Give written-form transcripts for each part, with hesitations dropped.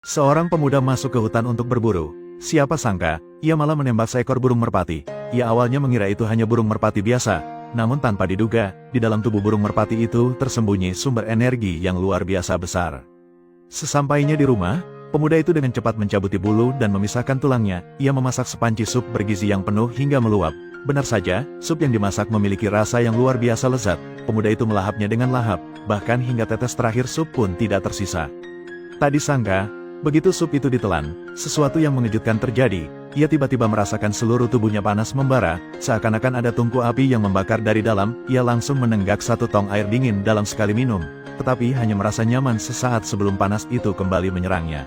Seorang pemuda masuk ke hutan untuk berburu. Siapa sangka, ia malah menembak seekor burung merpati. Ia awalnya mengira itu hanya burung merpati biasa, namun tanpa diduga, di dalam tubuh burung merpati itu tersembunyi sumber energi yang luar biasa besar. Sesampainya di rumah, pemuda itu dengan cepat mencabuti bulu dan memisahkan tulangnya. Ia memasak sepanci sup bergizi yang penuh hingga meluap. Benar saja, sup yang dimasak memiliki rasa yang luar biasa lezat. Pemuda itu melahapnya dengan lahap, bahkan hingga tetes terakhir sup pun tidak tersisa. Tak disangka, begitu sup itu ditelan, sesuatu yang mengejutkan terjadi. Ia tiba-tiba merasakan seluruh tubuhnya panas membara, seakan-akan ada tungku api yang membakar dari dalam. Ia langsung menenggak satu tong air dingin dalam sekali minum, tetapi hanya merasa nyaman sesaat sebelum panas itu kembali menyerangnya.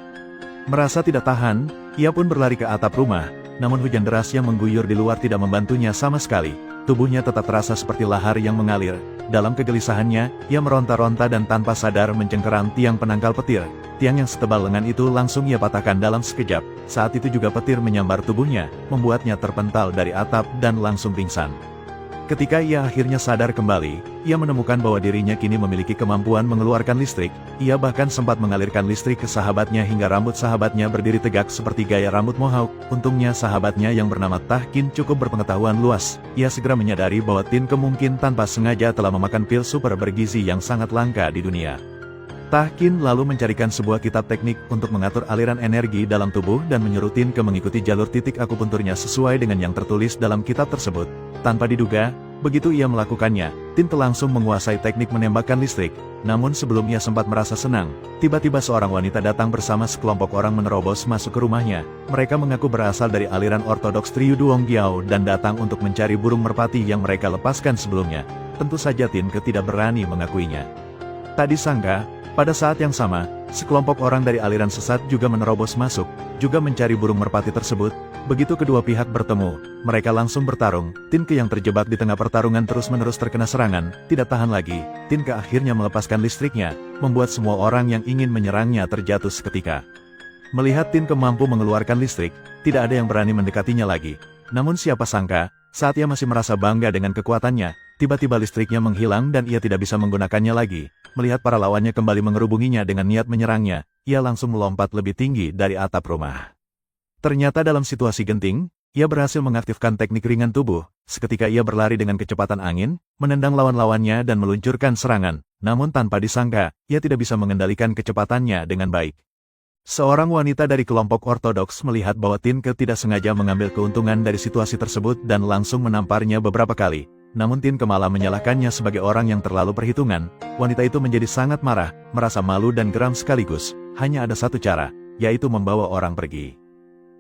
Merasa tidak tahan, ia pun berlari ke atap rumah, namun hujan deras yang mengguyur di luar tidak membantunya sama sekali. Tubuhnya tetap terasa seperti lahar yang mengalir. Dalam kegelisahannya, ia meronta-ronta dan tanpa sadar mencengkeram tiang penangkal petir. Tiang yang setebal lengan itu langsung ia patahkan dalam sekejap. Saat itu juga petir menyambar tubuhnya, membuatnya terpental dari atap dan langsung pingsan. Ketika ia akhirnya sadar kembali, ia menemukan bahwa dirinya kini memiliki kemampuan mengeluarkan listrik. Ia bahkan sempat mengalirkan listrik ke sahabatnya hingga rambut sahabatnya berdiri tegak seperti gaya rambut mohawk. Untungnya sahabatnya yang bernama Tahkin cukup berpengetahuan luas. Ia segera menyadari bahwa Tinke mungkin tanpa sengaja telah memakan pil super bergizi yang sangat langka di dunia. Tahkin lalu mencarikan sebuah kitab teknik untuk mengatur aliran energi dalam tubuh dan menyuruh Tinke mengikuti jalur titik akupunturnya sesuai dengan yang tertulis dalam kitab tersebut. Tanpa diduga, begitu ia melakukannya, Tinke langsung menguasai teknik menembakkan listrik. Namun sebelum ia sempat merasa senang, tiba-tiba seorang wanita datang bersama sekelompok orang menerobos masuk ke rumahnya. Mereka mengaku berasal dari aliran ortodoks Triyu Duong Giao dan datang untuk mencari burung merpati yang mereka lepaskan sebelumnya. Tentu saja Tinke tidak berani mengakuinya. Tak disangka, pada saat yang sama, sekelompok orang dari aliran sesat juga menerobos masuk, juga mencari burung merpati tersebut. Begitu kedua pihak bertemu, mereka langsung bertarung. Tinke yang terjebak di tengah pertarungan terus-menerus terkena serangan, tidak tahan lagi. Tinke akhirnya melepaskan listriknya, membuat semua orang yang ingin menyerangnya terjatuh seketika. Melihat Tinke mampu mengeluarkan listrik, tidak ada yang berani mendekatinya lagi. Namun siapa sangka, saat ia masih merasa bangga dengan kekuatannya, tiba-tiba listriknya menghilang dan ia tidak bisa menggunakannya lagi. Melihat para lawannya kembali mengerubunginya dengan niat menyerangnya, ia langsung melompat lebih tinggi dari atap rumah. Ternyata dalam situasi genting, ia berhasil mengaktifkan teknik ringan tubuh. Seketika ia berlari dengan kecepatan angin, menendang lawan-lawannya dan meluncurkan serangan. Namun tanpa disangka, ia tidak bisa mengendalikan kecepatannya dengan baik. Seorang wanita dari kelompok ortodoks melihat bahwa Tinke tidak sengaja mengambil keuntungan dari situasi tersebut dan langsung menamparnya beberapa kali. Namun Tinke malah menyalahkannya sebagai orang yang terlalu perhitungan. Wanita itu menjadi sangat marah, merasa malu dan geram sekaligus. Hanya ada satu cara, yaitu membawa orang pergi.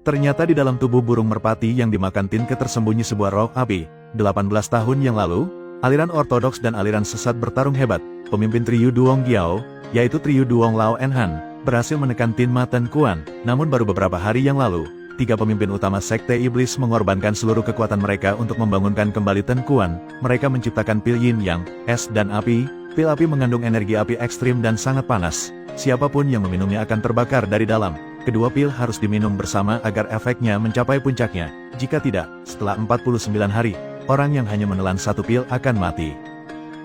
Ternyata di dalam tubuh burung merpati yang dimakan Tinke tersembunyi sebuah roh api. 18 tahun yang lalu, aliran ortodoks dan aliran sesat bertarung hebat. Pemimpin Triyu Duong Giao, yaitu Triyu Duong Lao Enhan, berhasil menekan Tin Ma Ten Kuan. Namun baru beberapa hari yang lalu, 3 pemimpin utama Sekte Iblis mengorbankan seluruh kekuatan mereka untuk membangunkan kembali Ten Kuan. Mereka menciptakan pil Yin Yang, es dan api. Pil api mengandung energi api ekstrim dan sangat panas. Siapapun yang meminumnya akan terbakar dari dalam. Kedua pil harus diminum bersama agar efeknya mencapai puncaknya. Jika tidak, setelah 49 hari, orang yang hanya menelan satu pil akan mati.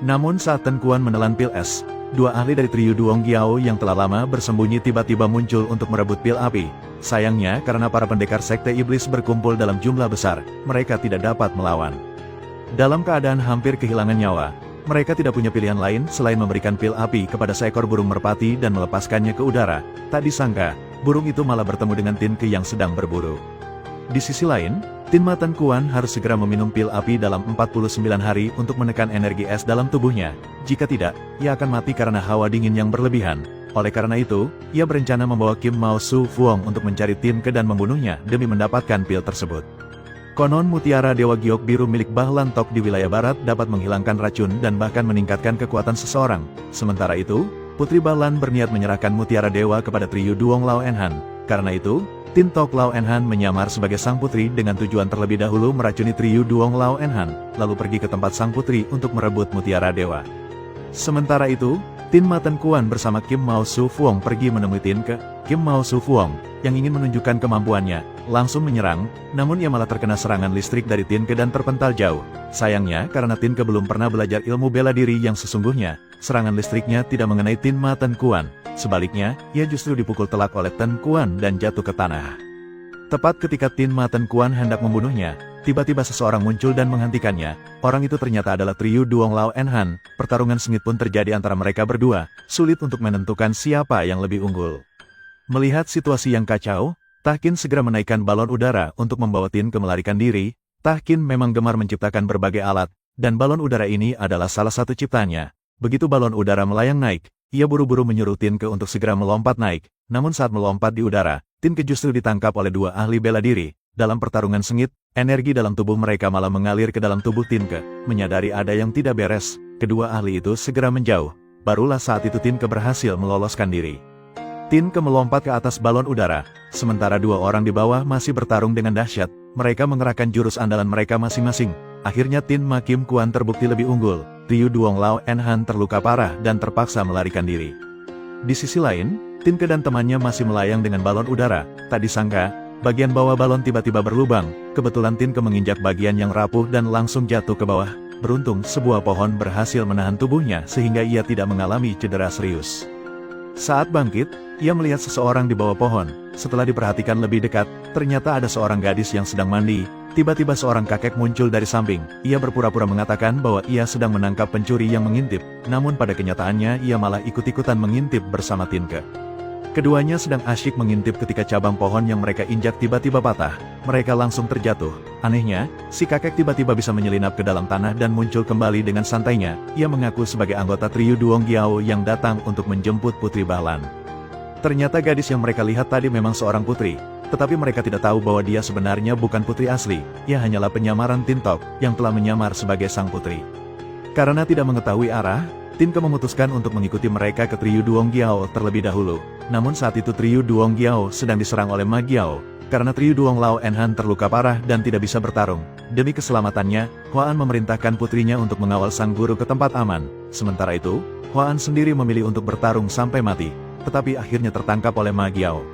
Namun saat Ten Kuan menelan pil es, 2 ahli dari Triyu Duong Giao yang telah lama bersembunyi tiba-tiba muncul untuk merebut pil api. Sayangnya karena para pendekar Sekte Iblis berkumpul dalam jumlah besar, mereka tidak dapat melawan. Dalam keadaan hampir kehilangan nyawa, mereka tidak punya pilihan lain selain memberikan pil api kepada seekor burung merpati dan melepaskannya ke udara. Tak disangka, burung itu malah bertemu dengan Tinke yang sedang berburu. Di sisi lain, Tin Ma Ten Kuan harus segera meminum pil api dalam 49 hari untuk menekan energi es dalam tubuhnya. Jika tidak, ia akan mati karena hawa dingin yang berlebihan. Oleh karena itu, ia berencana membawa Kim Mao Su Fuong untuk mencari Tinke dan membunuhnya demi mendapatkan pil tersebut. Konon mutiara Dewa Giok Biru milik Bahlan Tok di wilayah barat dapat menghilangkan racun dan bahkan meningkatkan kekuatan seseorang. Sementara itu, Putri Bahlan berniat menyerahkan mutiara dewa kepada Triyu Duong Lao Enhan. Karena itu, Tin Tok Lao Enhan menyamar sebagai sang putri dengan tujuan terlebih dahulu meracuni Triyu Duong Lao Enhan, lalu pergi ke tempat sang putri untuk merebut mutiara dewa. Sementara itu, Tin Ma Ten Kuan bersama Kim Mao Su Fuong pergi menemui Tinke. Kim Mao Su Fuong, yang ingin menunjukkan kemampuannya, langsung menyerang, namun ia malah terkena serangan listrik dari Tinke dan terpental jauh. Sayangnya karena Tinke belum pernah belajar ilmu bela diri yang sesungguhnya, serangan listriknya tidak mengenai Tin Ma Ten Kuan. Sebaliknya, ia justru dipukul telak oleh Ten Kuan dan jatuh ke tanah. Tepat ketika Tin Ma Ten Kuan hendak membunuhnya, tiba-tiba seseorang muncul dan menghentikannya. Orang itu ternyata adalah trio Duong Lao En Han. Pertarungan sengit pun terjadi antara mereka berdua, sulit untuk menentukan siapa yang lebih unggul. Melihat situasi yang kacau, Tahkin segera menaikkan balon udara untuk membawa Tin ke melarikan diri. Tahkin memang gemar menciptakan berbagai alat, dan balon udara ini adalah salah satu ciptaannya. Begitu balon udara melayang naik, ia buru-buru menyuruh Tin Ke untuk segera melompat naik. Namun saat melompat di udara, Tin Ke justru ditangkap oleh dua ahli bela diri. Dalam pertarungan sengit, energi dalam tubuh mereka malah mengalir ke dalam tubuh Tin Ke. Menyadari ada yang tidak beres, kedua ahli itu segera menjauh. Barulah saat itu Tin Ke berhasil meloloskan diri. Tin Ke melompat ke atas balon udara, sementara dua orang di bawah masih bertarung dengan dahsyat. Mereka mengerahkan jurus andalan mereka masing-masing. Akhirnya Tin Ma Kim Kuan terbukti lebih unggul. Trio Duong Lao En Han terluka parah dan terpaksa melarikan diri. Di sisi lain, Tin Ke dan temannya masih melayang dengan balon udara. Tak disangka, bagian bawah balon tiba-tiba berlubang. Kebetulan Tin Ke menginjak bagian yang rapuh dan langsung jatuh ke bawah. Beruntung, sebuah pohon berhasil menahan tubuhnya sehingga ia tidak mengalami cedera serius. Saat bangkit, ia melihat seseorang di bawah pohon. Setelah diperhatikan lebih dekat, ternyata ada seorang gadis yang sedang mandi. Tiba-tiba seorang kakek muncul dari samping. Ia berpura-pura mengatakan bahwa ia sedang menangkap pencuri yang mengintip. Namun pada kenyataannya ia malah ikut-ikutan mengintip bersama Tin Ke. Keduanya sedang asyik mengintip ketika cabang pohon yang mereka injak tiba-tiba patah. Mereka langsung terjatuh. Anehnya, si kakek tiba-tiba bisa menyelinap ke dalam tanah dan muncul kembali dengan santainya. Ia mengaku sebagai anggota trio Duong Giao yang datang untuk menjemput Putri Bahlan. Ternyata gadis yang mereka lihat tadi memang seorang putri. Tetapi mereka tidak tahu bahwa dia sebenarnya bukan putri asli. Ia hanyalah penyamaran Tin Tok yang telah menyamar sebagai sang putri. Karena tidak mengetahui arah, Tin Ke memutuskan untuk mengikuti mereka ke trio Duong Giao terlebih dahulu. Namun saat itu trio Duong Giao sedang diserang oleh Ma Giao. Karena trio Duong Lao En Han terluka parah dan tidak bisa bertarung. Demi keselamatannya, Hua An memerintahkan putrinya untuk mengawal sang guru ke tempat aman. Sementara itu, Hua An sendiri memilih untuk bertarung sampai mati. Tetapi akhirnya tertangkap oleh Ma Giao.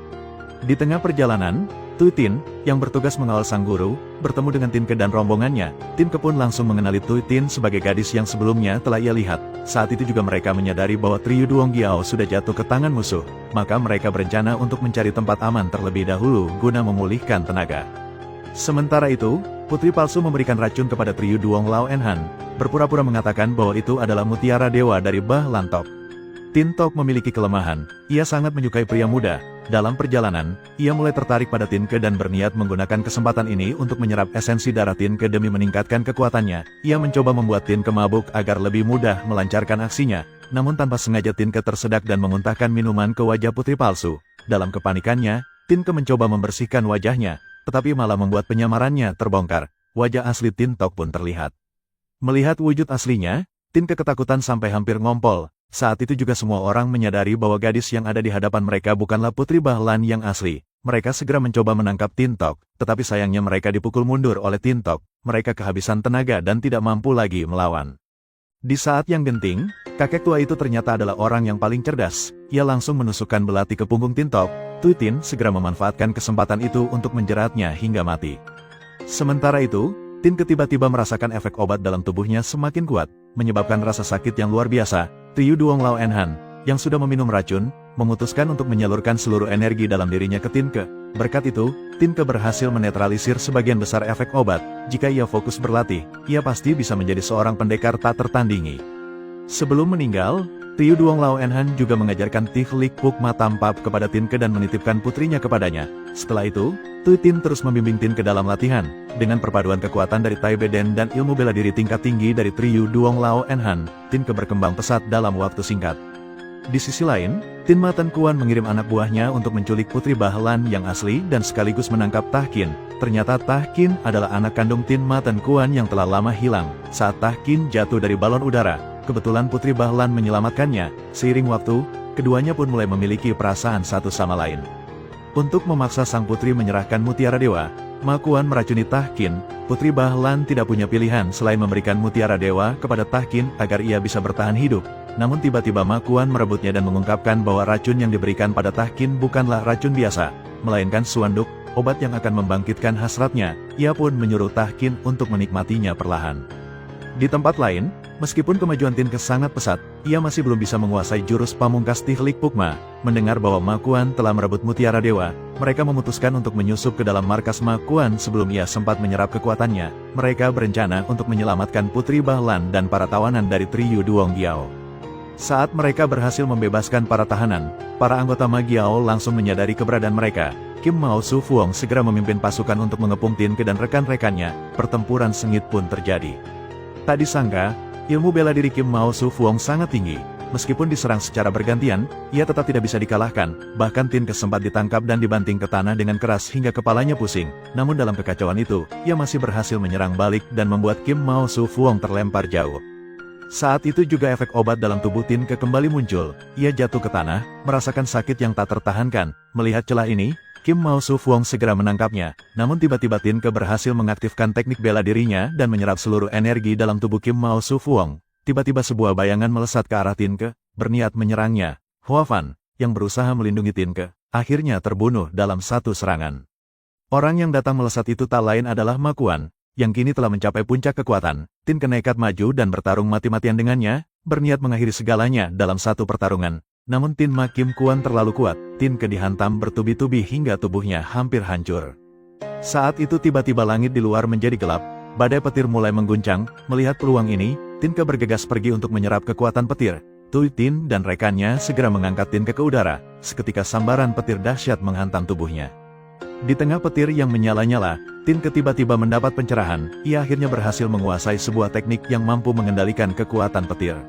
Di tengah perjalanan, Tui Tin, yang bertugas mengawal sang guru, bertemu dengan Tin Ke dan rombongannya. Tin Ke pun langsung mengenali Tui Tin sebagai gadis yang sebelumnya telah ia lihat. Saat itu juga mereka menyadari bahwa trio Duong Giao sudah jatuh ke tangan musuh. Maka mereka berencana untuk mencari tempat aman terlebih dahulu guna memulihkan tenaga. Sementara itu, putri palsu memberikan racun kepada trio Duong Lao En Han, berpura-pura mengatakan bahwa itu adalah mutiara dewa dari Bah Lan Tok. Tin Tok memiliki kelemahan, ia sangat menyukai pria muda. Dalam perjalanan, ia mulai tertarik pada Tin Ke dan berniat menggunakan kesempatan ini untuk menyerap esensi darah Tin Ke demi meningkatkan kekuatannya. Ia mencoba membuat Tin Ke mabuk agar lebih mudah melancarkan aksinya. Namun tanpa sengaja Tin Ke tersedak dan memuntahkan minuman ke wajah putri palsu. Dalam kepanikannya, Tin Ke mencoba membersihkan wajahnya, tetapi malah membuat penyamarannya terbongkar. Wajah asli Tin Tok pun terlihat. Melihat wujud aslinya, Tin Ke ketakutan sampai hampir ngompol. Saat itu juga semua orang menyadari bahwa gadis yang ada di hadapan mereka bukanlah Putri Bahlan yang asli. Mereka segera mencoba menangkap Tin Tok, tetapi sayangnya mereka dipukul mundur oleh Tin Tok. Mereka kehabisan tenaga dan tidak mampu lagi melawan. Di saat yang genting, kakek tua itu ternyata adalah orang yang paling cerdas. Ia langsung menusukkan belati ke punggung Tin Tok. Tui Tin segera memanfaatkan kesempatan itu untuk menjeratnya hingga mati. Sementara itu, Tin Ke tiba-tiba merasakan efek obat dalam tubuhnya semakin kuat, menyebabkan rasa sakit yang luar biasa. Trio Duong Lao En Han, yang sudah meminum racun, memutuskan untuk menyalurkan seluruh energi dalam dirinya ke Tin Ke. Berkat itu, Tin Ke berhasil menetralisir sebagian besar efek obat. Jika ia fokus berlatih, ia pasti bisa menjadi seorang pendekar tak tertandingi. Sebelum meninggal, trio Duong Lao En Han juga mengajarkan teknik Puk Ma Tampap kepada Tin Ke dan menitipkan putrinya kepadanya. Setelah itu, Tui Tin terus membimbing Tin Ke dalam latihan. Dengan perpaduan kekuatan dari Tai Beden dan ilmu bela diri tingkat tinggi dari trio Duong Lao En Han, Tin Ke berkembang pesat dalam waktu singkat. Di sisi lain, Tin Ma Ten Kuan mengirim anak buahnya untuk menculik Putri Bahlan yang asli dan sekaligus menangkap Tahkin. Ternyata Tahkin adalah anak kandung Tin Ma Ten Kuan yang telah lama hilang. Saat Tahkin jatuh dari balon udara, kebetulan Putri Bahlan menyelamatkannya. Seiring waktu, keduanya pun mulai memiliki perasaan satu sama lain. Untuk memaksa sang putri menyerahkan mutiara dewa, Ma Kuan meracuni Tahkin. Putri Bahlan tidak punya pilihan selain memberikan mutiara dewa kepada Tahkin agar ia bisa bertahan hidup. Namun tiba-tiba Ma Kuan merebutnya dan mengungkapkan bahwa racun yang diberikan pada Tahkin bukanlah racun biasa, melainkan suanduk, obat yang akan membangkitkan hasratnya. Ia pun menyuruh Tahkin untuk menikmatinya perlahan. Di tempat lain, Meskipun kemajuan Tinke sangat pesat, ia masih belum bisa menguasai jurus pamungkas Tihlik Pukma. Mendengar bahwa Ma Kuan telah merebut Mutiara Dewa, mereka memutuskan untuk menyusup ke dalam markas Ma Kuan sebelum ia sempat menyerap kekuatannya. Mereka berencana untuk menyelamatkan Putri Bahlan dan para tawanan dari Triyu Duong Giao. Saat mereka berhasil membebaskan para tahanan, para anggota Ma Giao langsung menyadari keberadaan mereka. Kim Mao Su Fuong segera memimpin pasukan untuk mengepung Tinke dan rekan-rekannya. Pertempuran sengit pun terjadi. Tak disangka, ilmu bela diri Kim Mao Su Fuong sangat tinggi. Meskipun diserang secara bergantian, ia tetap tidak bisa dikalahkan. Bahkan Tinke sempat ditangkap dan dibanting ke tanah dengan keras hingga kepalanya pusing. Namun dalam kekacauan itu, ia masih berhasil menyerang balik dan membuat Kim Mao Su Fuong terlempar jauh. Saat itu juga efek obat dalam tubuh Tinke kembali muncul. Ia jatuh ke tanah, merasakan sakit yang tak tertahankan. Melihat celah ini, Kim Mao Su Fuong segera menangkapnya. Namun tiba-tiba Tinke berhasil mengaktifkan teknik bela dirinya dan menyerap seluruh energi dalam tubuh Kim Mao Su Fuong. Tiba-tiba sebuah bayangan melesat ke arah Tinke, berniat menyerangnya. Hua Fan, yang berusaha melindungi Tinke, akhirnya terbunuh dalam satu serangan. Orang yang datang melesat itu tak lain adalah Ma Kuan, yang kini telah mencapai puncak kekuatan. Tinke nekat maju dan bertarung mati-matian dengannya, berniat mengakhiri segalanya dalam satu pertarungan. Namun Tin Ma Kim Kuan terlalu kuat, Tinke dihantam bertubi-tubi hingga tubuhnya hampir hancur. Saat itu tiba-tiba langit di luar menjadi gelap, badai petir mulai mengguncang. Melihat peluang ini, Tinke bergegas pergi untuk menyerap kekuatan petir. Tui Tin dan rekannya segera mengangkat Tinke ke udara. Seketika sambaran petir dahsyat menghantam tubuhnya. Di tengah petir yang menyala-nyala, Tinke tiba-tiba mendapat pencerahan. Ia akhirnya berhasil menguasai sebuah teknik yang mampu mengendalikan kekuatan petir.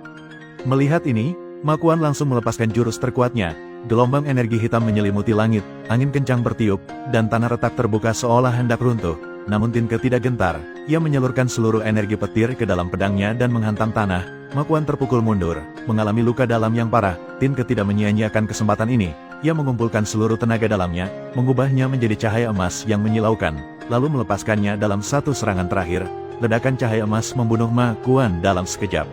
Melihat ini, Ma Kuan langsung melepaskan jurus terkuatnya. Gelombang energi hitam menyelimuti langit, angin kencang bertiup, dan tanah retak terbuka seolah hendak runtuh. Namun Tinke tidak gentar, ia menyalurkan seluruh energi petir ke dalam pedangnya dan menghantam tanah. Ma Kuan terpukul mundur, mengalami luka dalam yang parah. Tinke tidak menyia-nyiakan kesempatan ini. Ia mengumpulkan seluruh tenaga dalamnya, mengubahnya menjadi cahaya emas yang menyilaukan, lalu melepaskannya dalam satu serangan terakhir. Ledakan cahaya emas membunuh Ma Kuan dalam sekejap.